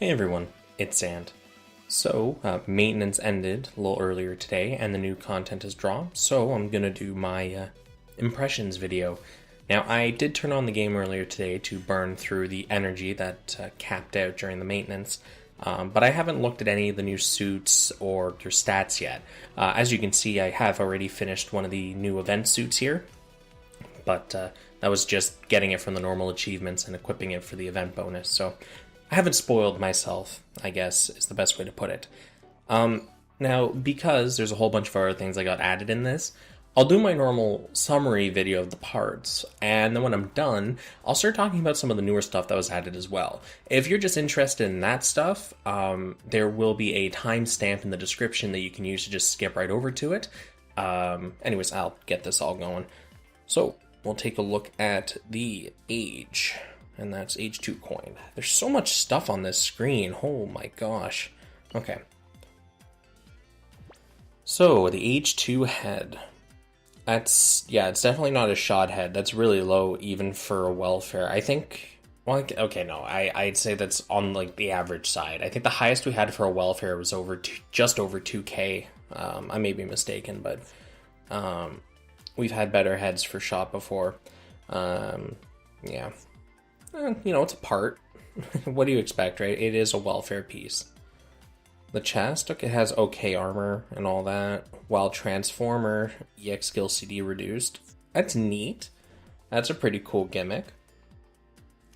Hey everyone, it's Xant. Maintenance ended a little earlier today and the new content has dropped, so I'm gonna do my impressions video. Now, I did turn on the game earlier today to burn through the energy that capped out during the maintenance, but I haven't looked at any of the new suits or their stats yet. As you can see, I have already finished one of the new event suits here, but that was just getting it from the normal achievements and equipping it for the event bonus, so I haven't spoiled myself, I guess, is the best way to put it. Now, because there's a whole bunch of other things I got added in this, I'll do my normal summary video of the parts, and then when I'm done, I'll start talking about some of the newer stuff that was added as well. If you're just interested in that stuff, there will be a timestamp in the description that you can use to just skip right over to it. Anyways, I'll get this all going. So, we'll take a look at the age. And that's H2 coin. There's so much stuff on this screen. Oh my gosh. Okay. So, the H2 head. It's definitely not a shot head. That's really low even for a welfare. I think, well, okay, no, I'd say that's on like the average side. I think the highest we had for a welfare was just over 2K. I may be mistaken, but we've had better heads for shot before. Yeah. It's a part. What do you expect, right? It is a welfare piece. The chest, okay, it has okay armor and all that. While Transformer, EX skill CD reduced. That's neat. That's a pretty cool gimmick.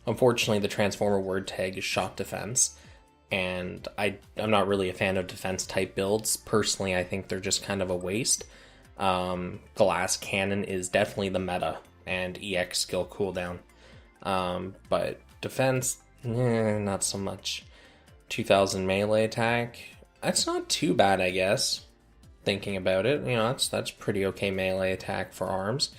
Unfortunately, the Transformer word tag is shot defense. And I'm not really a fan of defense type builds. Personally, I think they're just kind of a waste. Glass Cannon is definitely the meta. And EX skill cooldown. But defense, not so much. 2000 melee attack, that's not too bad, I guess. Thinking about it, that's pretty okay melee attack for arms.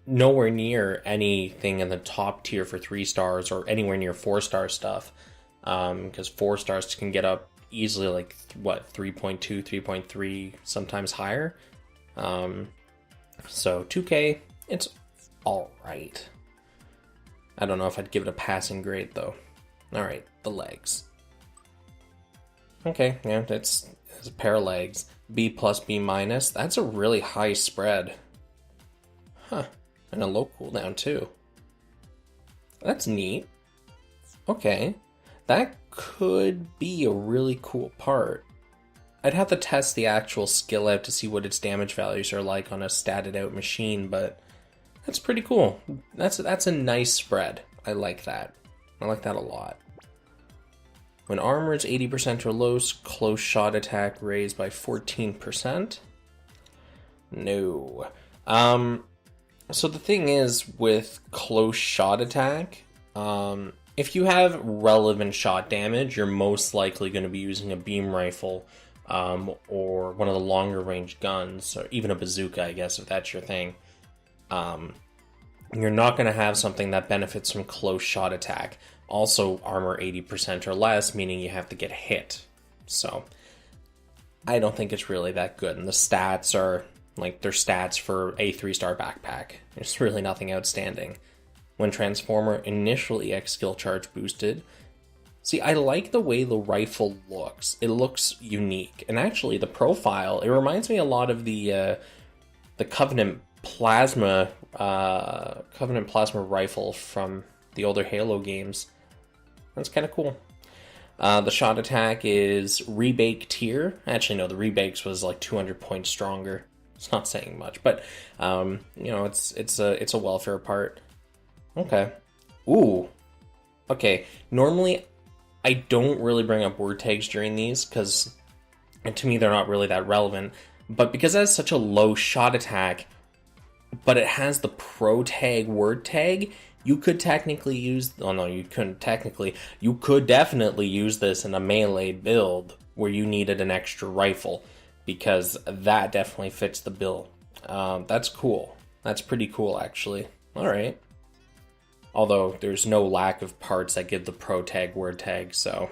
Nowhere near anything in the top tier for 3 stars or anywhere near 4-star stuff. Because 4 stars can get up easily like, 3.2, 3.3, sometimes higher. So 2K, it's alright. I don't know if I'd give it a passing grade, though. Alright, the legs. Okay, yeah, it's a pair of legs. B plus, B minus. That's a really high spread. Huh. And a low cooldown, too. That's neat. Okay. That could be a really cool part. I'd have to test the actual skill out to see what its damage values are like on a statted out machine, but that's pretty cool. That's a nice spread. I like that. I like that a lot. When armor is 80% or low, close shot attack raised by 14%. No. So the thing is with close shot attack, if you have relevant shot damage, you're most likely going to be using a beam rifle, or one of the longer range guns, or even a bazooka, I guess, if that's your thing. You're not going to have something that benefits from close shot attack. Also, armor 80% or less, meaning you have to get hit. So, I don't think it's really that good. And the stats are, like, they're stats for a 3-star backpack. There's really nothing outstanding. When Transformer initial EX skill charge boosted, see, I like the way the rifle looks. It looks unique. And actually, the profile, it reminds me a lot of the Covenant Plasma rifle from the older Halo games. That's kind of cool. The shot attack is rebake tier. Actually, no, the rebakes was like 200 points stronger. It's not saying much, but it's a welfare part. Okay. Ooh. Okay. Normally, I don't really bring up word tags during these because, to me, they're not really that relevant. But because it has such a low shot attack, but it has the pro tag word tag, you could technically use, oh no, you couldn't technically, you could definitely use this in a melee build where you needed an extra rifle, because that definitely fits the bill. That's cool. That's pretty cool, actually. Alright. Although, there's no lack of parts that give the pro tag word tag, so.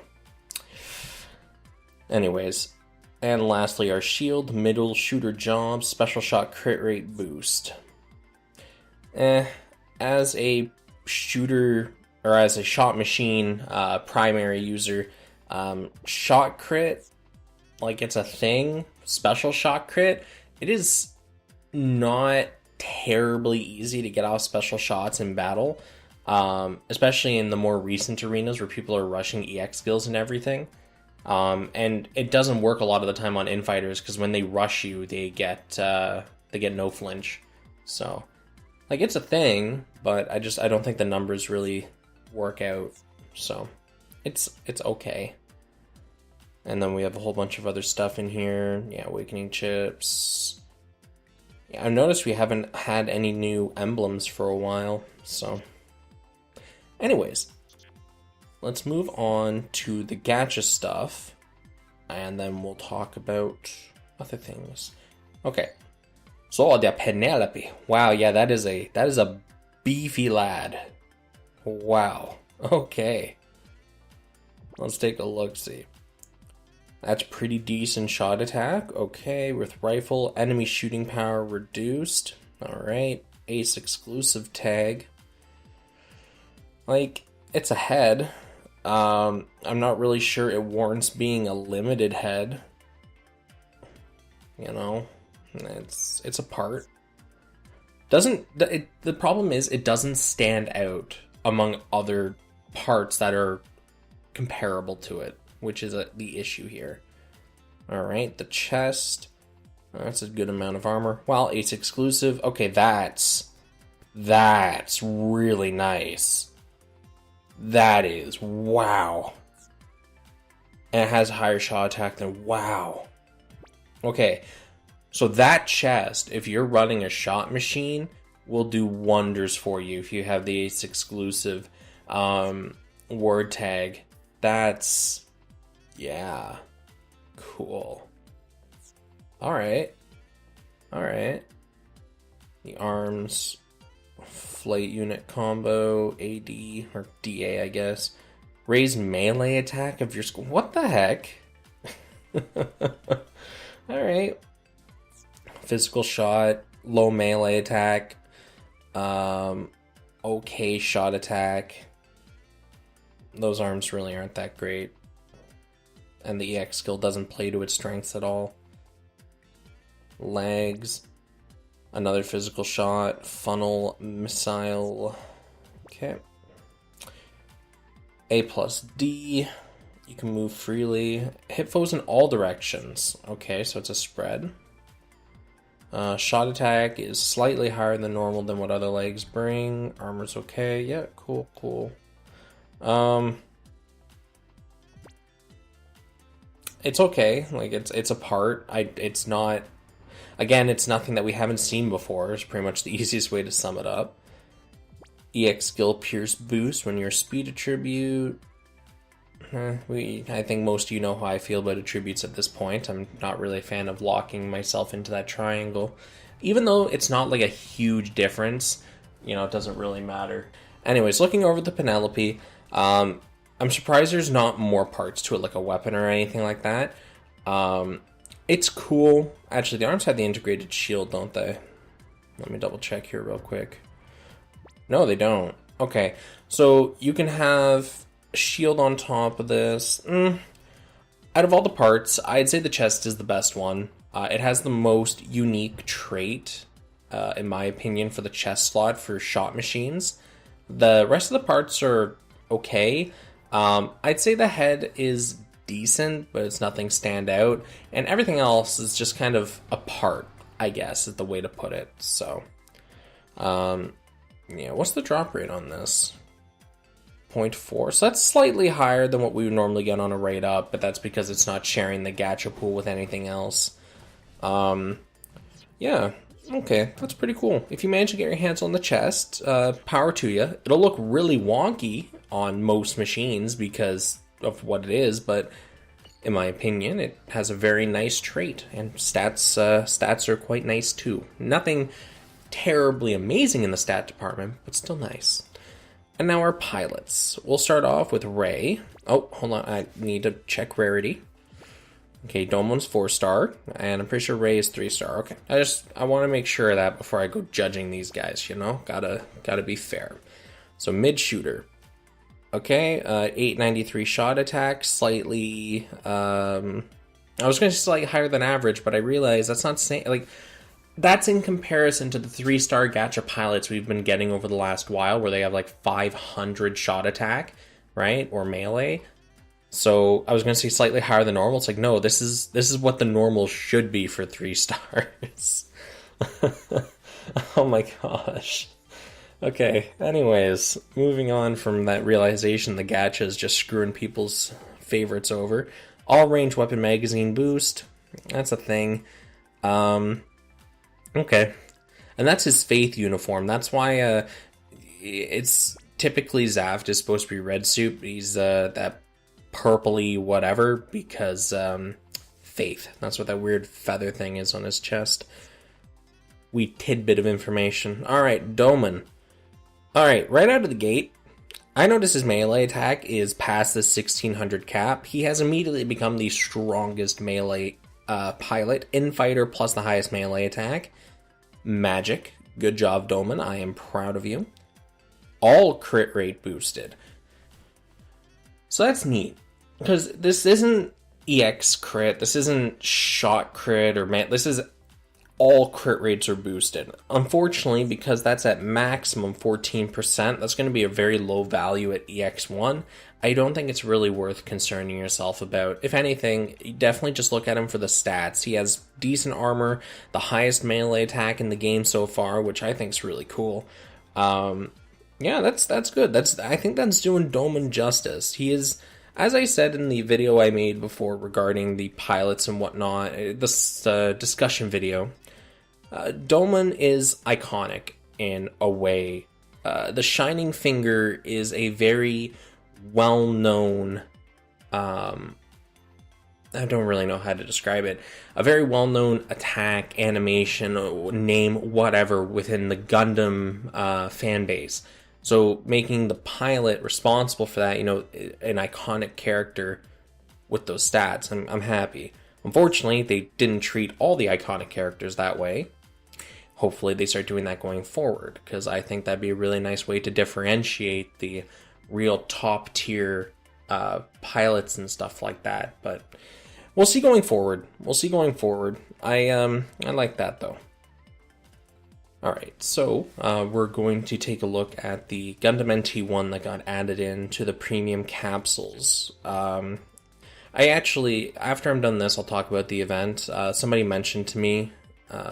Anyways. And lastly, our shield, middle, shooter job, special shot crit rate boost. As a shooter or as a shot machine primary user, shot crit, like it's a thing, special shot crit, it is not terribly easy to get off special shots in battle, especially in the more recent arenas where people are rushing EX skills and everything. And it doesn't work a lot of the time on infighters because when they rush you, they get no flinch. So, like, it's a thing, but I don't think the numbers really work out. So, it's okay. And then we have a whole bunch of other stuff in here. Yeah, awakening chips. Yeah, I've noticed we haven't had any new emblems for a while. So, anyways, let's move on to the gacha stuff, and then we'll talk about other things. Okay, so the Penelope. Wow, yeah, that is a beefy lad. Wow. Okay, let's take a look. See, that's pretty decent shot attack. Okay, with rifle, enemy shooting power reduced. All right, ace exclusive tag. Like, it's a head. I'm not really sure it warrants being a limited head. You know, it's a part. The problem is it doesn't stand out among other parts that are comparable to it, which is the issue here. All right, the chest. That's a good amount of armor. Wow, ace exclusive. Okay, that's really nice. That is, wow. And it has a higher shot attack than, wow. Okay, so that chest, if you're running a shot machine, will do wonders for you if you have the ace exclusive word tag. That's, yeah, cool. Alright. The arms, flight unit combo, AD, or DA, I guess. Raise melee attack of your school. What the heck? Alright. Physical shot, low melee attack, okay shot attack. Those arms really aren't that great. And the EX skill doesn't play to its strengths at all. Legs. Another physical shot. Funnel. Missile. Okay. A plus D. You can move freely. Hit foes in all directions. Okay, so it's a spread. Shot attack is slightly higher than normal than what other legs bring. Armor's okay. Yeah, cool. It's okay. Like, it's a part. It's not... Again, it's nothing that we haven't seen before. It's pretty much the easiest way to sum it up. EX skill pierce boost when you're a speed attribute. I think most of you know how I feel about attributes at this point. I'm not really a fan of locking myself into that triangle. Even though it's not like a huge difference, you know, it doesn't really matter. Anyways, looking over the Penelope, I'm surprised there's not more parts to it, like a weapon or anything like that. It's cool. Actually, the arms have the integrated shield, don't they? Let me double check here real quick. No, they don't. Okay, so you can have a shield on top of this. Out of all the parts, I'd say the chest is the best one. It has the most unique trait, in my opinion, for the chest slot for shot machines. The rest of the parts are okay. I'd say the head is decent, but it's nothing stand out. And everything else is just kind of a part, I guess, is the way to put it. So, yeah, what's the drop rate on this? 0.4. So that's slightly higher than what we would normally get on a rate up, but that's because it's not sharing the gacha pool with anything else. Yeah, okay, that's pretty cool. If you manage to get your hands on the chest, power to you. It'll look really wonky on most machines because of what it is, but in my opinion, it has a very nice trait, and stats are quite nice too. Nothing terribly amazing in the stat department, but still nice. And now our pilots. We'll start off with Ray. Oh, hold on, I need to check rarity. Okay, Domon's 4-star, and I'm pretty sure Ray is 3-star. Okay, I want to make sure of that before I go judging these guys, you know? Gotta be fair. So mid shooter. Okay, 893 shot attack, slightly, I was going to say slightly higher than average, but I realized that's not saying, like, that's in comparison to the 3-star gacha pilots we've been getting over the last while, where they have like 500 shot attack, right? Or melee. So I was going to say slightly higher than normal. It's like, no, this is what the normal should be for 3 stars. Oh my gosh. Okay, anyways, moving on from that realization the gacha is just screwing people's favorites over. All range weapon magazine boost. That's a thing. Okay. And that's his Faith uniform. That's why it's typically Xant is supposed to be red suit. He's that purpley whatever because Faith. That's what that weird feather thing is on his chest. Wee tidbit of information. Alright, Doorman. Alright, right out of the gate, I notice his melee attack is past the 1600 cap. He has immediately become the strongest melee pilot, infighter plus the highest melee attack. Magic. Good job, Doorman. I am proud of you. All crit rate boosted. So that's neat. Because this isn't EX crit, this isn't shot crit or this is all crit rates are boosted. Unfortunately, because that's at maximum 14%, that's going to be a very low value at EX1. I don't think it's really worth concerning yourself about. If anything, definitely just look at him for the stats. He has decent armor, the highest melee attack in the game so far, which I think is really cool. Yeah, that's good. I think that's doing Doorman justice. He is, as I said in the video I made before regarding the pilots and whatnot, this discussion video, Doorman is iconic in a way. The Shining Finger is a very well-known, I don't really know how to describe it, a very well-known attack, animation, name, whatever, within the Gundam fan base. So making the pilot responsible for that, an iconic character with those stats, I'm happy. Unfortunately, they didn't treat all the iconic characters that way. Hopefully they start doing that going forward, because I think that'd be a really nice way to differentiate the real top tier pilots and stuff like that. But we'll see going forward. I like that though. Alright, so we're going to take a look at the Gundam NT1 that got added into the premium capsules. I actually, after I'm done this, I'll talk about the event. Somebody mentioned to me,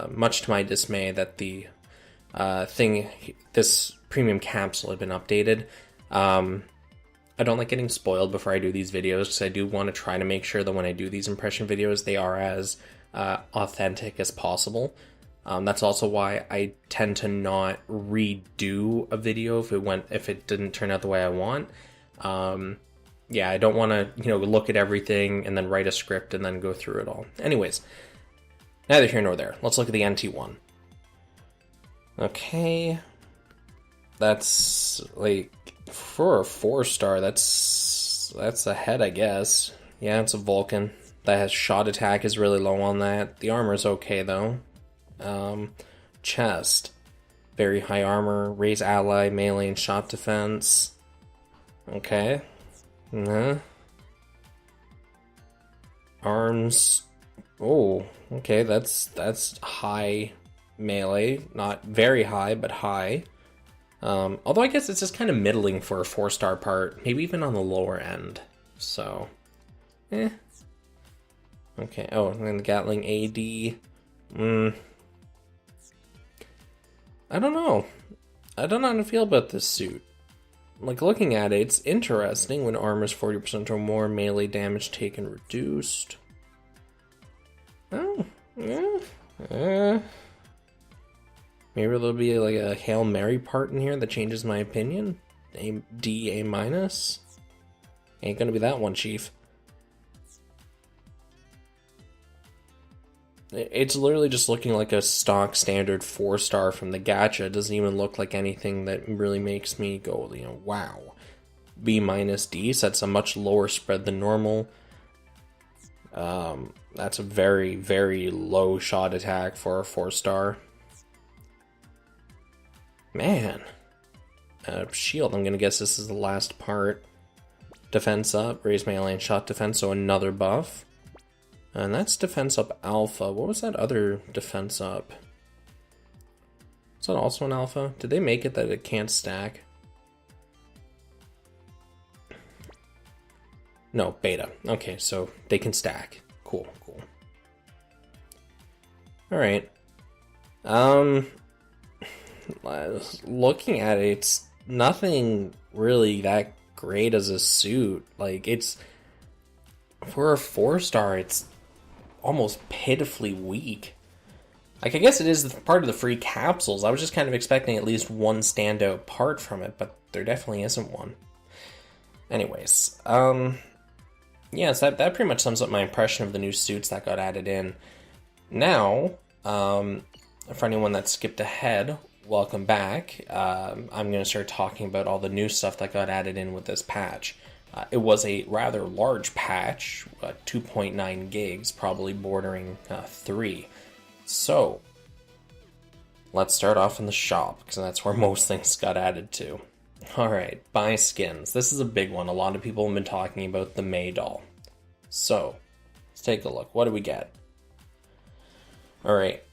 much to my dismay, that the this premium capsule had been updated. I don't like getting spoiled before I do these videos, because I do want to try to make sure that when I do these impression videos, they are as authentic as possible. That's also why I tend to not redo a video if it didn't turn out the way I want. Yeah, I don't want to, look at everything and then write a script and then go through it all. Anyways, neither here nor there. Let's look at the NT1. Okay. That's, like, for a 4-star, that's a head, I guess. Yeah, it's a Vulcan. That has shot attack is really low on that. The armor's okay, though. Chest. Very high armor. Raise ally, melee, and shot defense. Okay. Arms. Oh, okay, that's high melee. Not very high, but high. Although I guess it's just kind of middling for a 4-star part. Maybe even on the lower end. So, Okay, oh, and then the Gatling AD. I don't know. I don't know how to feel about this suit. Like, looking at it, it's interesting. When armor's 40% or more, melee damage taken reduced. Oh, yeah. Maybe there'll be like a Hail Mary part in here that changes my opinion. A D, A minus. Ain't gonna be that one, Chief. It's literally just looking like a stock standard 4-star from the gacha. It doesn't even look like anything that really makes me go, wow. B minus D, so that's a much lower spread than normal. That's a very, very low shot attack for a 4-star. Man. Shield, I'm gonna guess this is the last part. defense up, raise melee and shot defense, so another buff. And that's defense up alpha. What was that other defense up? Is that also an alpha? Did they make it that it can't stack? No, beta. Okay, so they can stack. Cool, cool. Alright. Looking at it, it's nothing really that great as a suit. Like, it's... For a 4-star, it's almost pitifully weak. Like, I guess it is part of the free capsules. I was just kind of expecting at least one standout part from it, but there definitely isn't one. Anyways, yeah, so that pretty much sums up my impression of the new suits that got added in. Now, for anyone that skipped ahead, welcome back. I'm going to start talking about all the new stuff that got added in with this patch. It was a rather large patch, 2.9 gigs, probably bordering 3. So, let's start off in the shop, because that's where most things got added to. Alright, buy skins. This is a big one. A lot of people have been talking about the May doll. So, let's take a look. What do we get? Alright,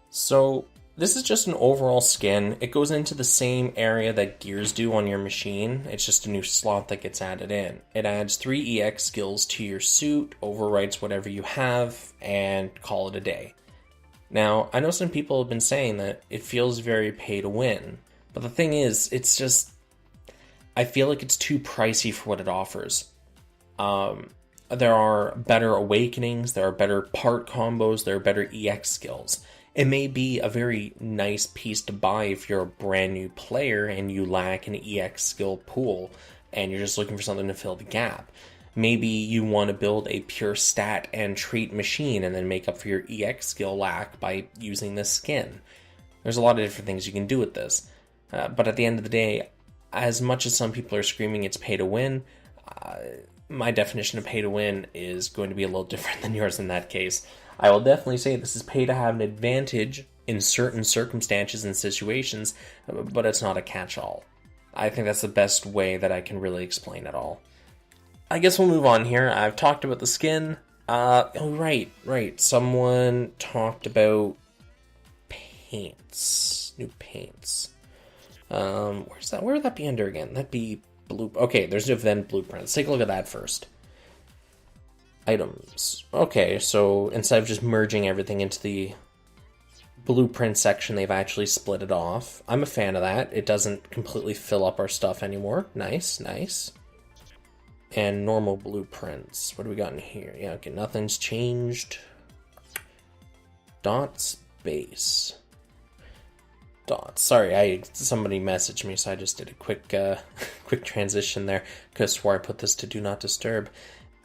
so this is just an overall skin. It goes into the same area that gears do on your machine. It's just a new slot that gets added in. It adds 3 EX skills to your suit, overwrites whatever you have, and call it a day. Now, I know some people have been saying that it feels very pay to win, but the thing is, it's just... I feel like it's too pricey for what it offers. There are better awakenings, there are better part combos, there are better EX skills. It may be a very nice piece to buy if you're a brand new player and you lack an EX skill pool and you're just looking for something to fill the gap. Maybe you want to build a pure stat and trait machine and then make up for your EX skill lack by using this skin. There's a lot of different things you can do with this. But at the end of the day, as much as some people are screaming it's pay to win, my definition of pay to win is going to be a little different than yours in that case. I will definitely say this is pay to have an advantage in certain circumstances and situations, but it's not a catch-all. I think that's the best way that I can really explain it all. I guess we'll move on here. I've talked about the skin. Right. Someone talked about paints. New paints. Where's that? Where would that be under again? That'd be blue. Okay, there's new event blueprint. Let's take a look at that first. Items. Okay, so instead of just merging everything into the blueprint section, they've actually split it off. I'm a fan of that. It doesn't completely fill up our stuff anymore. Nice. And normal blueprints. What do we got in here? Yeah, okay, nothing's changed. Dots base. Dots. Sorry, somebody messaged me, so I just did a quick transition there. Could have swore I put this to do not disturb.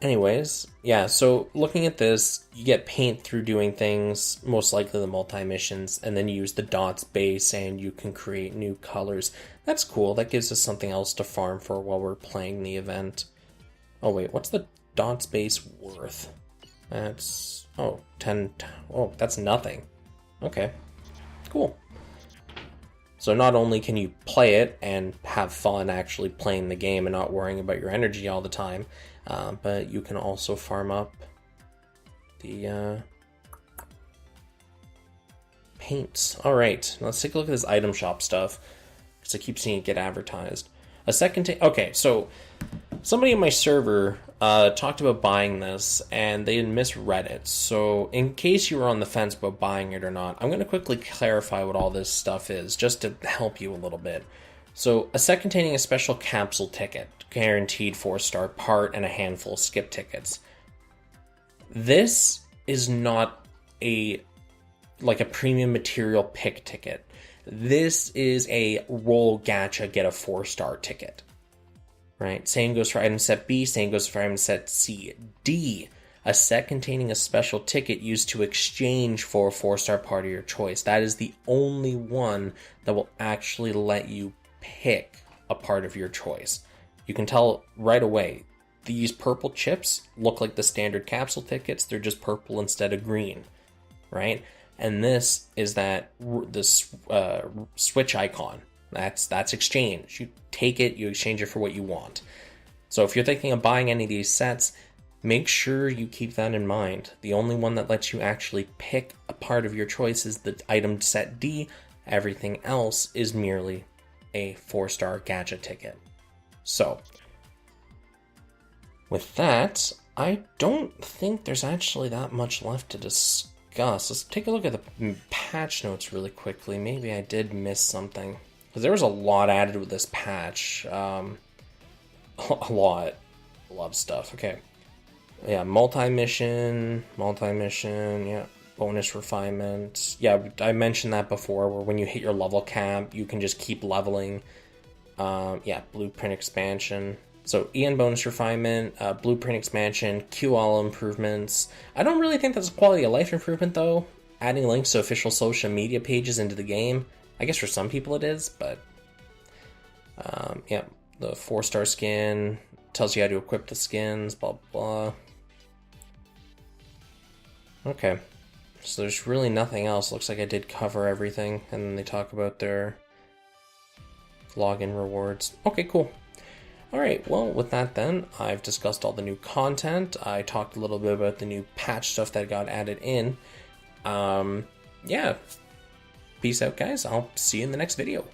Anyways, yeah, so looking at this, you get paint through doing things, most likely the multi-missions, and then you use the dots base and you can create new colors. That's cool. That gives us something else to farm for while we're playing the event. Oh wait, what's the dots base worth? That's, 10, that's nothing. Okay, cool. So not only can you play it and have fun actually playing the game and not worrying about your energy all the time, but you can also farm up the paints. Alright, let's take a look at this item shop stuff, because I keep seeing it get advertised. Okay, so somebody in my server talked about buying this, and they misread it. So in case you were on the fence about buying it or not, I'm going to quickly clarify what all this stuff is, just to help you a little bit. So a set containing a special capsule ticket, guaranteed 4-star part, and a handful of skip tickets. This is not a premium material pick ticket. This is a roll gacha, get a 4-star ticket. Right? Same goes for item set B, same goes for item set C. D, a set containing a special ticket used to exchange for a 4-star part of your choice. That is the only one that will actually let you pick a part of your choice. You can tell right away, these purple chips look like the standard capsule tickets, they're just purple instead of green, right? And this is this switch icon. That's exchange. You take it, you exchange it for what you want. So if you're thinking of buying any of these sets, make sure you keep that in mind. The only one that lets you actually pick a part of your choice is the item set D. Everything else is merely a 4-star gadget ticket. So, with that, I don't think there's actually that much left to discuss. Let's take a look at the patch notes really quickly. Maybe I did miss something, because there was a lot added with this patch. A lot of stuff. Okay. Yeah, multi-mission, yeah, bonus refinement. Yeah, I mentioned that before, where when you hit your level cap, you can just keep leveling. Yeah, blueprint expansion. So EN bonus refinement, blueprint expansion, QL improvements. I don't really think that's a quality of life improvement though. Adding links to official social media pages into the game. I guess for some people it is, but yeah, the 4-star skin tells you how to equip the skins, blah blah. Okay, so there's really nothing else. Looks like I did cover everything, and then they talk about their login rewards. Okay, cool. Alright, well, with that then, I've discussed all the new content. I talked a little bit about the new patch stuff that got added in. Yeah. Peace out, guys. I'll see you in the next video.